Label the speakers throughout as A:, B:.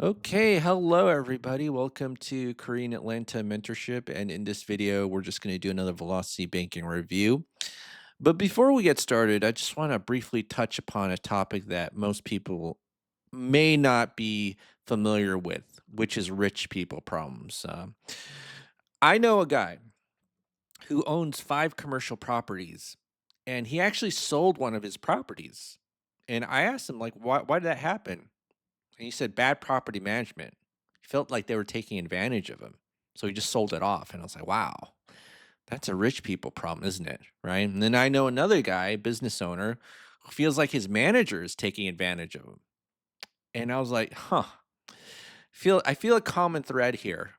A: Okay, hello everybody. Welcome to Korean Atlanta Mentorship. And in this video, we're just going to do another Velocity Banking review. But before we get started, I just want to briefly touch upon a topic that most people may not be familiar with, which is rich people problems. I know a guy who owns 5 commercial properties, and he actually sold one of his properties. And I asked him, like, why did that happen? And he said bad property management. He felt like they were taking advantage of him. So he just sold it off. And I was like, wow, that's a rich people problem, isn't it? Right. And then I know another guy, business owner, who feels like his manager is taking advantage of him. And I was like, huh, I feel a common thread here.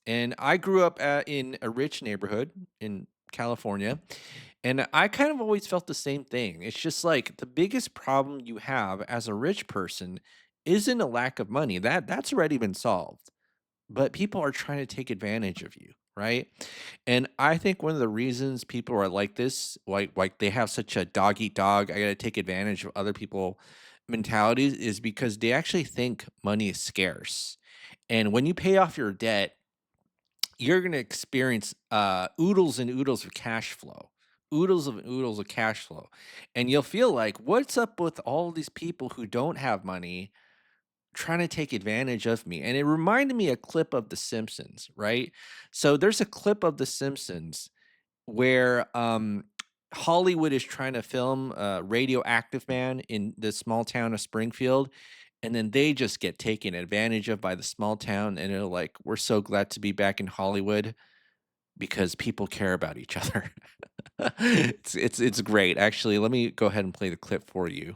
A: And I grew up in a rich neighborhood in California. And I kind of always felt the same thing. It's just like the biggest problem you have as a rich person isn't a lack of money. That's already been solved. But people are trying to take advantage of you, right? And I think one of the reasons people are like this, like they have such a dog eat dog, I got to take advantage of other people mentalities is because they actually think money is scarce. And when you pay off your debt, you're gonna experience, oodles and oodles of cash flow, oodles of cash flow, and you'll feel like, "What's up with all these people who don't have money trying to take advantage of me?" And it reminded me a clip of The Simpsons, right? So there's a clip of The Simpsons where Hollywood is trying to film Radioactive Man in the small town of Springfield, and then they just get taken advantage of by the small town, and they're like, "We're so glad to be back in Hollywood because people care about each other." It's great. Actually, let me go ahead and play the clip for you.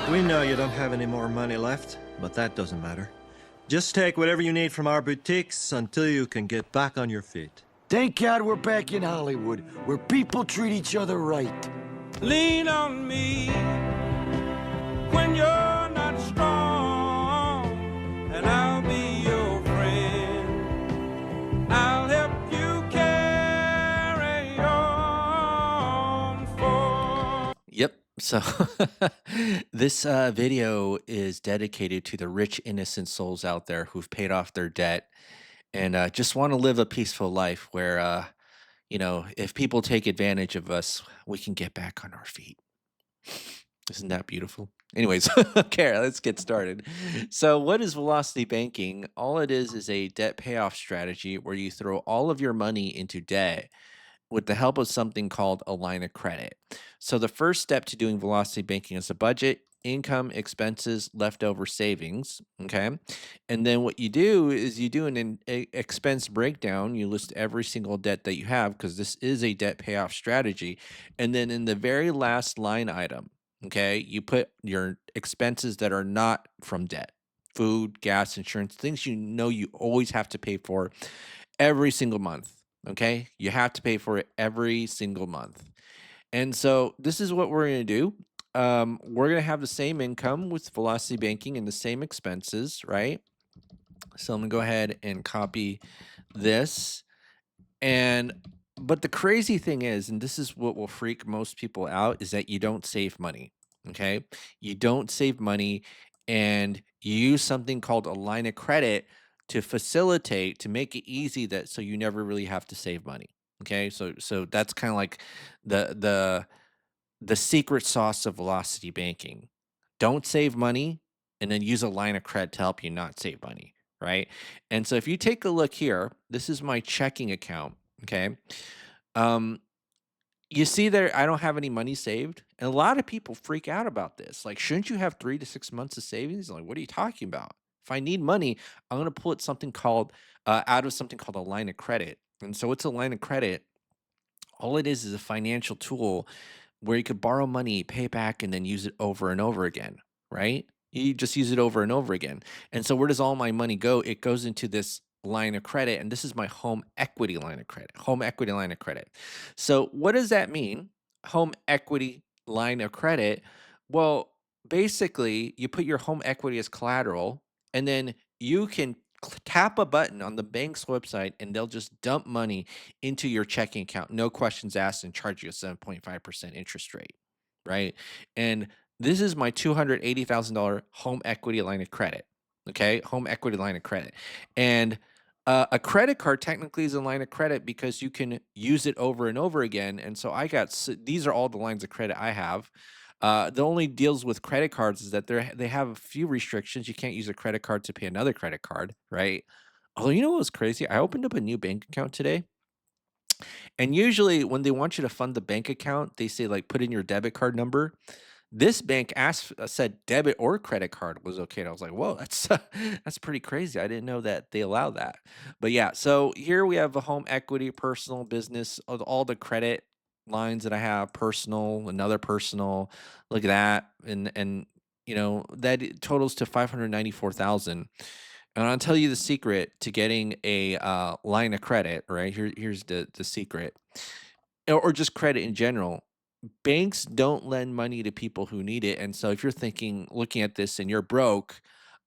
B: We know you don't have any more money left, but that doesn't matter. Just take whatever you need from our boutiques until you can get back on your feet.
C: Thank God we're back in Hollywood, where people treat each other right.
D: Lean on me when you're not strong, and I'll be your friend. I'll help you carry on for.
A: Yep. So this video is dedicated to the rich, innocent souls out there who've paid off their debt and just want to live a peaceful life where, if people take advantage of us, we can get back on our feet. Isn't that beautiful? Anyways, okay, let's get started. So, what is velocity banking? All it is a debt payoff strategy where you throw all of your money into debt with the help of something called a line of credit. So, the first step to doing velocity banking is a budget, income, expenses, leftover savings. Okay. And then what you do is you do expense breakdown. You list every single debt that you have because this is a debt payoff strategy. And then in the very last line item, okay, you put your expenses that are not from debt: food, gas, insurance, things you know you always have to pay for every single month. Okay. You have to pay for it every single month. And so this is what we're going to do. We're going to have the same income with velocity banking and the same expenses, right? So I'm going to go ahead and copy this. And but the crazy thing is, and this is what will freak most people out, is that you don't save money. Okay. You don't save money, and you use something called a line of credit to facilitate, to make it easy that so you never really have to save money. Okay. So that's kind of like the the the secret sauce of velocity banking. Don't save money and then use a line of credit to help you not save money, right? And so if you take a look here, this is my checking account, okay? Um you see there I don't have any money saved, and a lot of people freak out about this. Like, shouldn't you have 3 to 6 months of savings? Like, what are you talking about? If I need money, I'm going to pull it something called out of something called a line of credit. And so it's a line of credit. All it is a financial tool where you could borrow money, pay back, and then use it over and over again, right? You just use it over and over again. And so where does all my money go? It goes into this line of credit, and this is my home equity line of credit. Home equity line of credit. So what does that mean? Home equity line of credit. Well, basically, you put your home equity as collateral, and then you can Tap a button on the bank's website and they'll just dump money into your checking account, no questions asked, and charge you a 7.5% interest rate, right? And this is my $280,000 home equity line of credit. Okay, home equity line of credit. And a credit card technically is a line of credit because you can use it over and over again. And so these are all the lines of credit I have. The only deals with credit cards is that they have a few restrictions. You can't use a credit card to pay another credit card, right? Although you know what was crazy? I opened up a new bank account today, and usually when they want you to fund the bank account, they say like put in your debit card number. This bank said debit or credit card was okay. And I was like, whoa, that's that's pretty crazy. I didn't know that they allow that. But yeah, so here we have a home equity, personal, business, all the credit lines that I have, personal, another personal. Look at that, and that totals to 594,000. And I'll tell you the secret to getting a line of credit. Right here's the secret, or just credit in general. Banks don't lend money to people who need it. And so if you're looking at this and you're broke,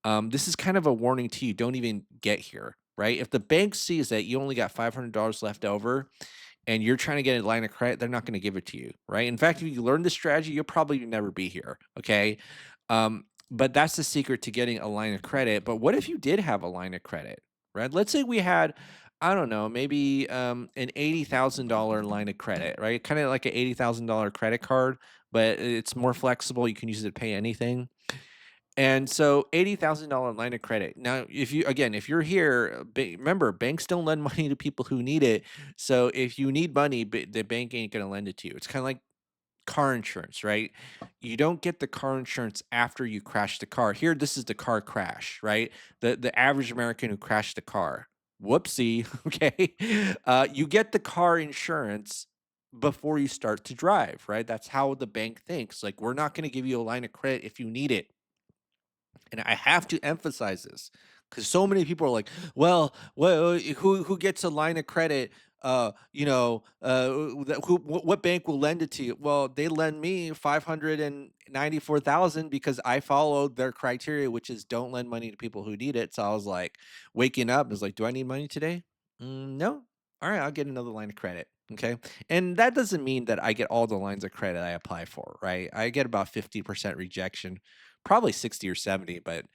A: this is kind of a warning to you. Don't even get here, right? If the bank sees that you only got $500 left over and you're trying to get a line of credit, they're not going to give it to you, right? In fact, if you learn this strategy, you'll probably never be here, okay? But that's the secret to getting a line of credit. But what if you did have a line of credit, right? Let's say we had, I don't know, maybe an $80,000 line of credit, right? Kind of like an $80,000 credit card, but it's more flexible. You can use it to pay anything. And so $80,000 line of credit. Now, if you're here, remember, banks don't lend money to people who need it. So if you need money, the bank ain't going to lend it to you. It's kind of like car insurance, right? You don't get the car insurance after you crash the car. Here, this is the car crash, right? The average American who crashed the car. Whoopsie. Okay. You get the car insurance before you start to drive, right? That's how the bank thinks. Like, we're not going to give you a line of credit if you need it. And I have to emphasize this because so many people are like, well, who gets a line of credit? What bank will lend it to you? Well, they lend me 594,000 because I followed their criteria, which is don't lend money to people who need it. So I was like, waking up is like, do I need money today? No. All right, I'll get another line of credit. Okay. And that doesn't mean that I get all the lines of credit I apply for, right? I get about 50% rejection, probably 60 or 70, but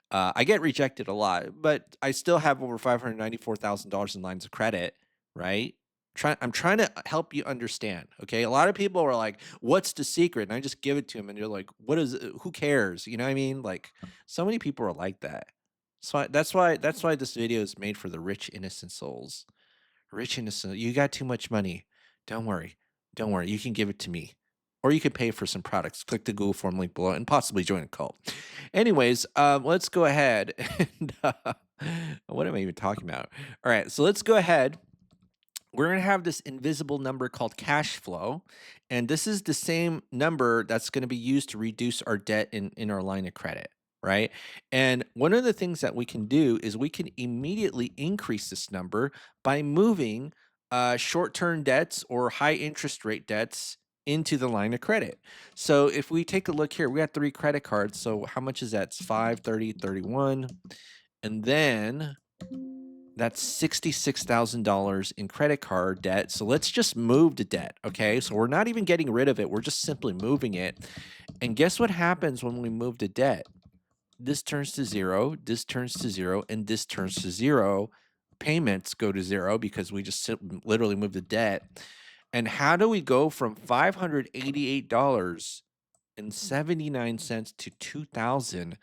A: I get rejected a lot. But I still have over $594,000 in lines of credit, right? I'm trying to help you understand. Okay. A lot of people are like, what's the secret? And I just give it to them and you're like, who cares? You know what I mean? Like, so many people are like that. So that's why this video is made for the rich, innocent souls. Rich innocent. You got too much money. Don't worry. Don't worry. You can give it to me. Or you can pay for some products. Click the Google form link below and possibly join a cult. Anyways, let's go ahead and what am I even talking about? All right, so let's go ahead. We're going to have this invisible number called cash flow. And this is the same number that's going to be used to reduce our debt in our line of credit, right? And one of the things that we can do is we can immediately increase this number by moving short-term debts or high interest rate debts into the line of credit. So if we take a look here, we got 3 credit cards. So how much is that? It's 5, 30, 31. And then that's $66,000 in credit card debt. So let's just move the debt, okay? So we're not even getting rid of it. We're just simply moving it. And guess what happens when we move the debt? This turns to 0, this turns to 0, and this turns to 0. Payments go to 0 because we just literally moved the debt. And how do we go from $588.79 to $2,000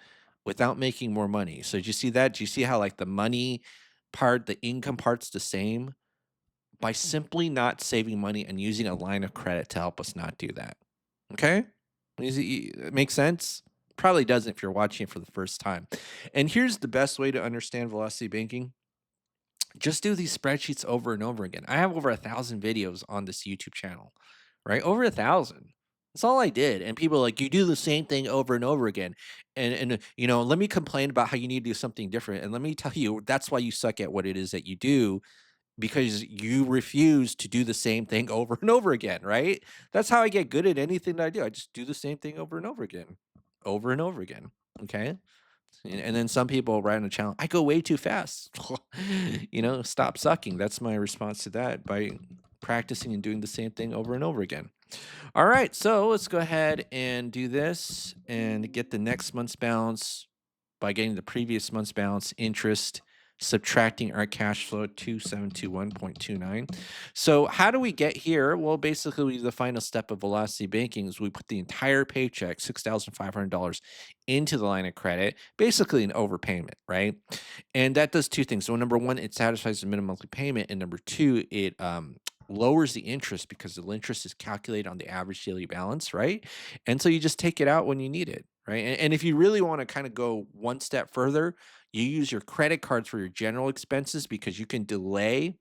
A: without making more money? So did you see that? Do you see how like the money part, the income part's the same? By simply not saving money and using a line of credit to help us not do that. Okay? It makes sense? Probably doesn't if you're watching it for the first time. And here's the best way to understand velocity banking. Just do these spreadsheets over and over again. I have over 1,000 videos on this YouTube channel, right? Over 1,000. That's all I did. And people are like, you do the same thing over and over again. And let me complain about how you need to do something different. And let me tell you, that's why you suck at what it is that you do, because you refuse to do the same thing over and over again, right? That's how I get good at anything that I do. I just do the same thing over and over again, over and over again. Okay. And then some people write on the channel, I go way too fast. Stop sucking. That's my response to that by practicing and doing the same thing over and over again. All right, so let's go ahead and do this and get the next month's balance by getting the previous month's balance interest, subtracting our cash flow 2721.29. So how do we get here? Well, basically the final step of velocity banking is we put the entire paycheck, $6,500, into the line of credit, basically an overpayment, right? And that does two things. So number one, it satisfies the minimum monthly payment, and number two, it lowers the interest because the interest is calculated on the average daily balance, right? And so you just take it out when you need it, right? And if you really want to kind of go one step further, you use your credit cards for your general expenses because you can delay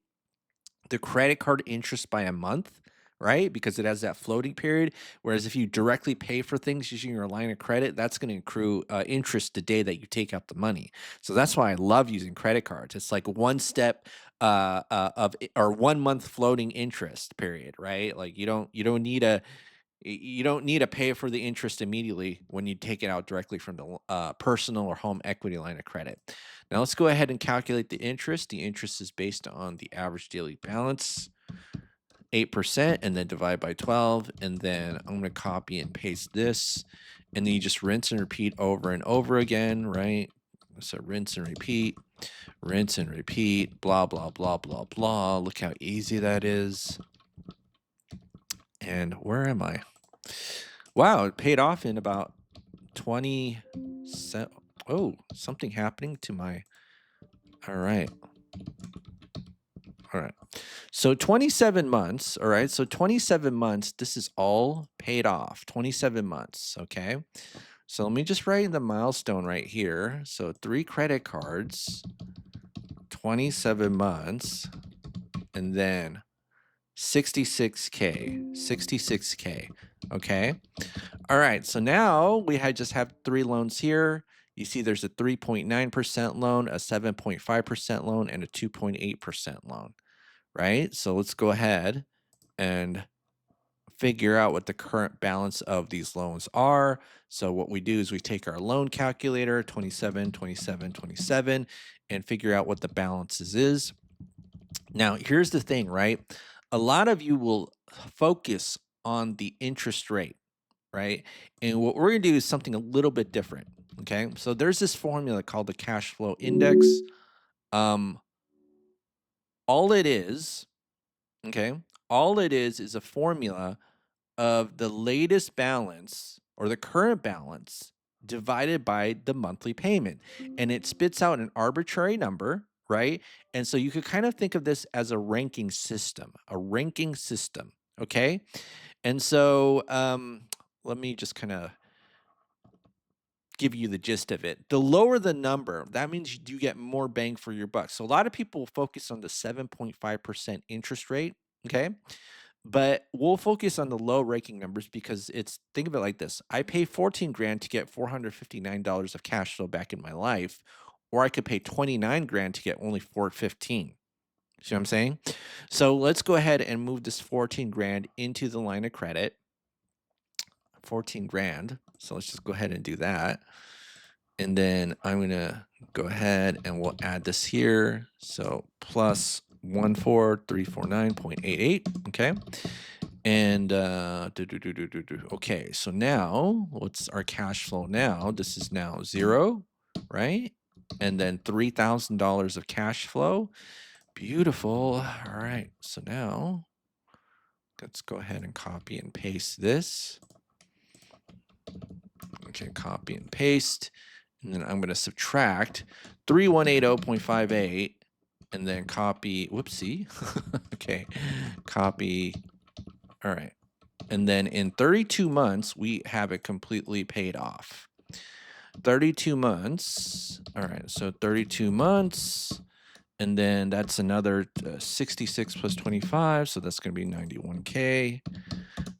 A: the credit card interest by a month, right? Because it has that floating period. Whereas if you directly pay for things using your line of credit, that's going to accrue interest the day that you take out the money. So that's why I love using credit cards. It's like one step or 1 month floating interest period, right? Like you don't need to pay for the interest immediately when you take it out directly from the personal or home equity line of credit. Now let's go ahead and calculate the interest. The interest is based on the average daily balance, 8%, and then divide by 12. And then I'm going to copy and paste this. And then you just rinse and repeat over and over again, right? So rinse and repeat, blah, blah, blah, blah, blah. Look how easy that is. And where am I? Wow, it paid off in about 20 cents. Oh, something happening to my. All right. All right. So 27 months. All right. So 27 months. This is all paid off. 27 months. Okay. So let me just write the milestone right here. So 3 credit cards, 27 months, and then 66K, 66K. Okay. All right. So now we just have 3 loans here. You see there's a 3.9% loan, a 7.5% loan, and a 2.8% loan, right? So let's go ahead and figure out what the current balance of these loans are. So what we do is we take our loan calculator, 27, 27, 27, and figure out what the balances is. Now, here's the thing, right? A lot of you will focus on the interest rate, right? And what we're going to do is something a little bit different, okay? So there's this formula called the cash flow index. Um, all it is, okay? All it is a formula of the latest balance or the current balance divided by the monthly payment. And it spits out an arbitrary number, right? And so you could kind of think of this as a ranking system, okay? And so let me just kind of give you the gist of it. The lower the number, that means you get more bang for your buck. So a lot of people focus on the 7.5% interest rate, okay? But we'll focus on the low ranking numbers because think of it like this. I pay 14 grand to get $459 of cash flow back in my life, or I could pay 29 grand to get only 415. See what I'm saying? So let's go ahead and move this 14 grand into the line of credit. 14 grand. So let's just go ahead and do that. And then I'm going to go ahead and we'll add this here. So plus 14349.88. Okay. And okay, so now what's our cash flow now? This is now 0, right? And then $3,000 of cash flow. Beautiful. All right. So now let's go ahead and copy and paste this. Okay, copy and paste. And then I'm going to subtract 3180.58 and then copy, whoopsie. Okay, copy. All right. And then in 32 months, we have it completely paid off. 32 months. All right, so 32 months. And then that's another 66 plus 25. So that's going to be 91K.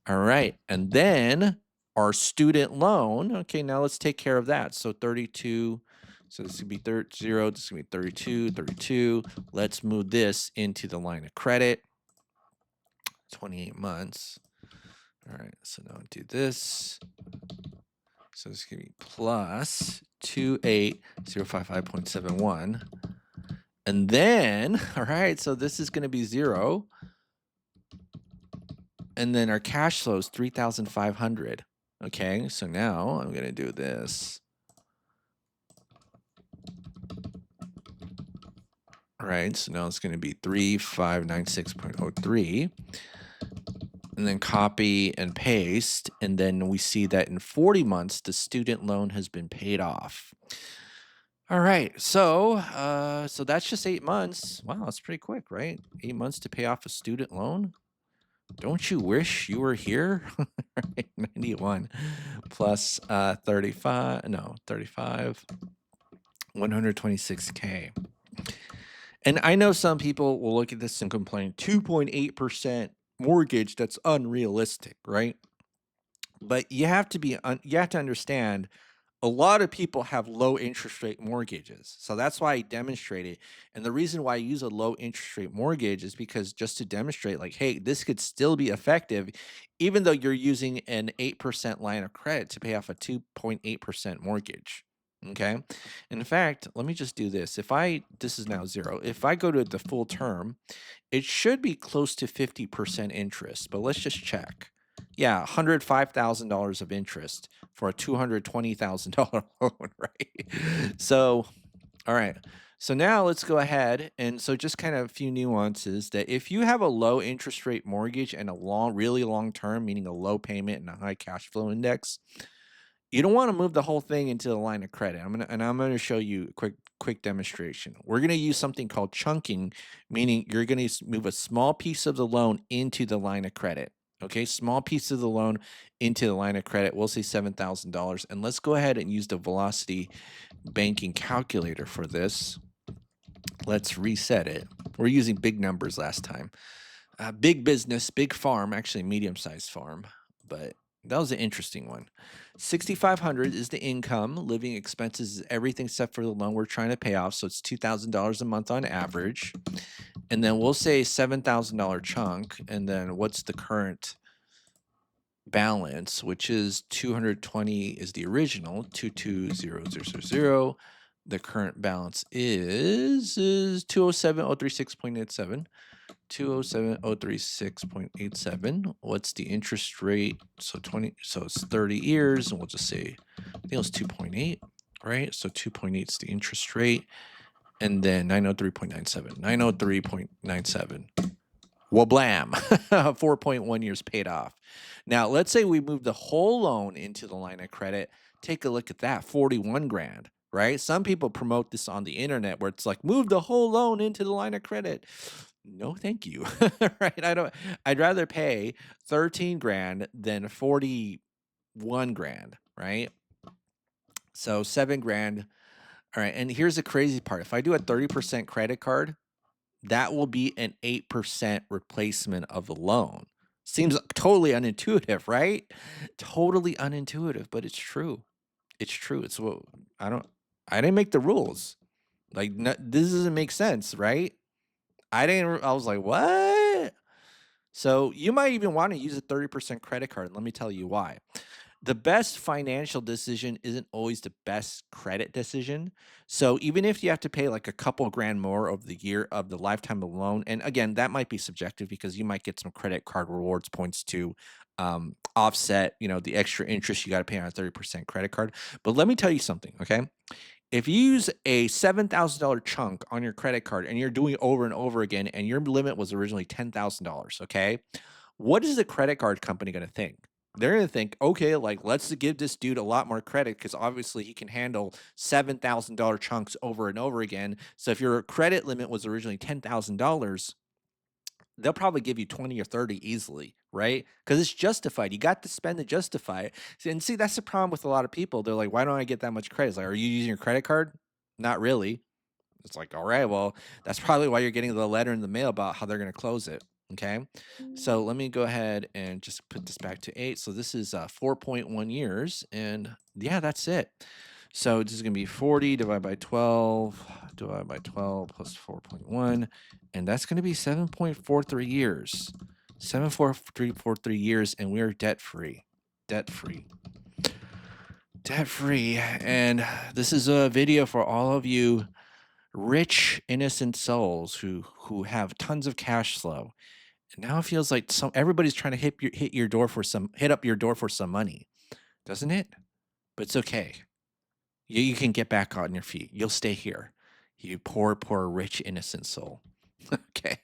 A: All right. And then our student loan. Okay, now let's take care of that. So 32. So this is going to be 0. This is going to be 32, 32. Let's move this into the line of credit. 28 months. All right. So now do this. So this is going to be plus 28,055.71. And then, all right, so this is going to be 0. And then our cash flow is 3,500. Okay, so now I'm going to do this. All right, so now it's going to be 3596.03. And then copy and paste. And then we see that in 40 months, the student loan has been paid off. All right, so that's just 8 months. Wow, that's pretty quick, right? 8 months to pay off a student loan. Don't you wish you were here? Right, 91 plus 35, 126K. And I know some people will look at this and complain, 2.8% mortgage, that's unrealistic, right? But you have to understand, a lot of people have low interest rate mortgages. So that's why I demonstrated. And the reason why I use a low interest rate mortgage is because just to demonstrate, like, hey, this could still be effective, even though you're using an 8% line of credit to pay off a 2.8% mortgage. Okay. In fact, let me just do this. This is now 0. If I go to the full term, it should be close to 50% interest, but let's just check. Yeah, $105,000 of interest for a $220,000 loan, right? So, all right. So now let's go ahead. And so just kind of a few nuances that if you have a low interest rate mortgage and a really long term, meaning a low payment and a high cash flow index, you don't want to move the whole thing into the line of credit. I'm gonna show you a quick demonstration. We're gonna use something called chunking, meaning you're gonna move a small piece of the loan into the line of credit. Okay, small piece of the loan into the line of credit. We'll say $7,000, and let's go ahead and use the Velocity banking calculator for this. Let's reset it. We're using big numbers last time. Big business, big farm, actually medium-sized farm, but that was an interesting one. 6,500 is the income. Living expenses is everything except for the loan we're trying to pay off. So it's $2,000 a month on average. And then we'll say $7,000 chunk. And then what's the current balance, which is 220 is the original, 220,000. The current balance is 207,036.87. 207,036.87. What's the interest rate? So it's 30 years, and we'll just say, I think it was 2.8, right? So 2.8 is the interest rate, and then 903.97. 903.97. Well, blam, 4.1 years paid off. Now, let's say we move the whole loan into the line of credit. Take a look at that, 41 grand, right? Some people promote this on the internet where it's like, move the whole loan into the line of credit. No, thank you. Right? I'd rather pay 13 grand than 41 grand, right? So 7 grand. All right. And here's the crazy part. If I do a 30% credit card, that will be an 8% replacement of the loan. Seems totally unintuitive, right? Totally unintuitive, but it's true. It's true. It's what I didn't make the rules. Like, this doesn't make sense, right? I was like, what? So you might even want to use a 30% credit card. Let me tell you why. The best financial decision isn't always the best credit decision. So even if you have to pay like a couple grand more of the year of the lifetime of the loan, and again, that might be subjective because you might get some credit card rewards points to offset, the extra interest you got to pay on a 30% credit card. But let me tell you something, okay? If you use a $7,000 chunk on your credit card and you're doing over and over again, and your limit was originally $10,000, okay, what is the credit card company going to think? They're going to think, okay, like, let's give this dude a lot more credit because obviously he can handle $7,000 chunks over and over again. So if your credit limit was originally $10,000, they'll probably give you 20 or 30 easily, right? Because it's justified. You got to spend to justify it. And see, that's the problem with a lot of people. They're like, why don't I get that much credit? It's like, are you using your credit card? Not really. It's like, all right, well, that's probably why you're getting the letter in the mail about how they're going to close it. Okay. So let me go ahead and just put this back to 8. So this is 4.1 years. And yeah, that's it. So this is going to be 40 divided by 12 plus 4.1. And that's going to be 7.43 years. 7.43 years, and we are debt-free. Debt-free. debt free. And this is a video for all of you rich, innocent souls who have tons of cash flow. And now it feels like everybody's trying to hit up your door for some money, doesn't it? But it's okay. You can get back on your feet. You'll stay here. You poor, poor, rich, innocent soul. Okay.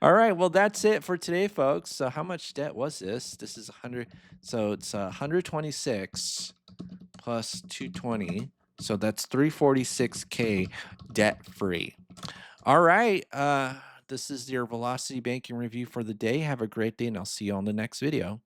A: All right. Well, that's it for today, folks. So how much debt was this? This is 100. So it's 126 plus 220. So that's 346K debt free. All right. This is your Velocity Banking review for the day. Have a great day, and I'll see you on the next video.